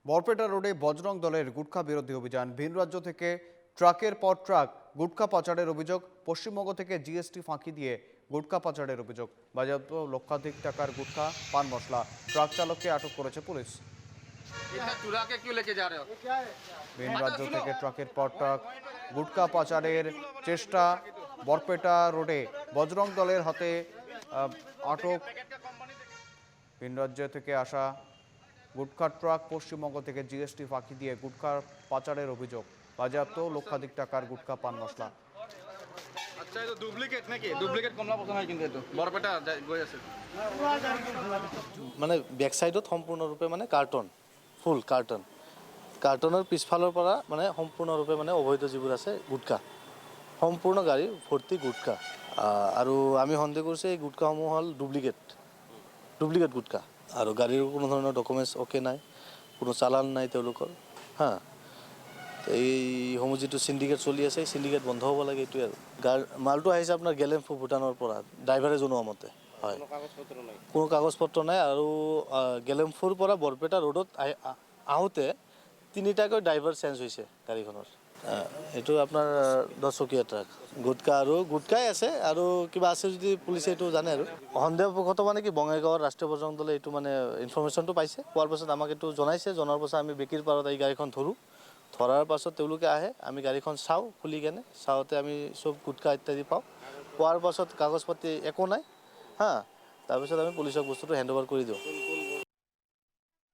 বরপেটা রোডে বজরং দলের গুটখা বিরোধী অভিযান। ভিন রাজ্য থেকে ট্রাকের পর ট্রাক গুটখা পাচারের অভিযোগ। পশ্চিমবঙ্গ থেকে জিএসটি ফাঁকি দিয়ে গুটখা পাচারের অভিযোগ। বাজেয়াপ্ত লক্ষাধিক টাকার গুটখা, পান মশলা। ট্রাক চালককে আটক করেছে পুলিশ। ভিন রাজ্য থেকে ট্রাকের পর ট্রাক গুটখা পাচারের চেষ্টা। বরপেটা রোডে বজরং দলের হাতে আটক ভিন রাজ্য থেকে আসা গুটখার ট্রাক। পশ্চিমবঙ্গ থেকে জিএসটি ফাঁকি দিয়ে গুটখার পাচারের অভিযোগ। বাজেয়াপ্ত লক্ষাধিক টাকার গুটখা, পান মশলা। আচ্ছা, এটা ডুপ্লিকেট নাকি? ডুপ্লিকেট কমলা পচা নাই কিন্তু এইটো বৰপেটা গৈ আছে। মানে বেক সাইডত সম্পূৰ্ণৰূপে মানে কাৰ্টন, ফুল কাৰ্টন, কাৰ্টনৰ পিছফালৰ পৰা মানে সম্পূৰ্ণৰূপে মানে অবৈধ যিবোৰ আছে গুটখা, সম্পূৰ্ণ গাড়ী ভৰ্তি গুটখা। আৰু আমি সন্দেহ কৰিছোঁ এই গুটখাসমূহ হ'ল ডুপ্লিকেট গুটখা। আৰু গাড়ীৰ কোনো ধৰণৰ ডকুমেণ্টছ অ'কে নাই, কোনো চালান নাই তেওঁলোকৰ। এইসমূহ যিটো চিণ্ডিকেট চলি আছে, এই চিণ্ডিকেট বন্ধ হ'ব লাগে, এইটোৱে আৰু। মালটো আহিছে আপোনাৰ গেলেমফু ভূটানৰ পৰা, ড্ৰাইভাৰে জনোৱা মতে। হয়, কোনো কাগজ পত্ৰ নাই। আৰু গেলেমফুৰ পৰা বৰপেটা ৰোডত আহোঁতে তিনিটাকৈ ড্ৰাইভাৰ চেঞ্জ হৈছে গাড়ীখনৰ। এইটো আপোনাৰ 10 চকীয়া ট্ৰাক। গুটখা আৰু গুটখাই আছে, আৰু কিবা আছে যদি পুলিচে এইটো জানে। আৰু সন্দেহবশত মানে কি, বঙাইগাঁৱৰ ৰাষ্ট্ৰীয় বজৰং দলে এইটো মানে ইনফৰমেশ্যনটো পাইছে, পোৱাৰ পাছত আমাক এইটো জনাইছে। জনাৰ পাছত আমি বেকীৰ পাৰত এই গাড়ীখন ধৰোঁ। ধৰাৰ পাছত তেওঁলোকে আহে, আমি গাড়ীখন চাওঁ, খুলি কেনে চাওঁতে আমি চব গুটখা ইত্যাদি পাওঁ। পোৱাৰ পাছত কাগজ পাতি একো নাই। তাৰপিছত আমি পুলিচক বস্তুটো হেণ্ড অভাৰ কৰি দিওঁ।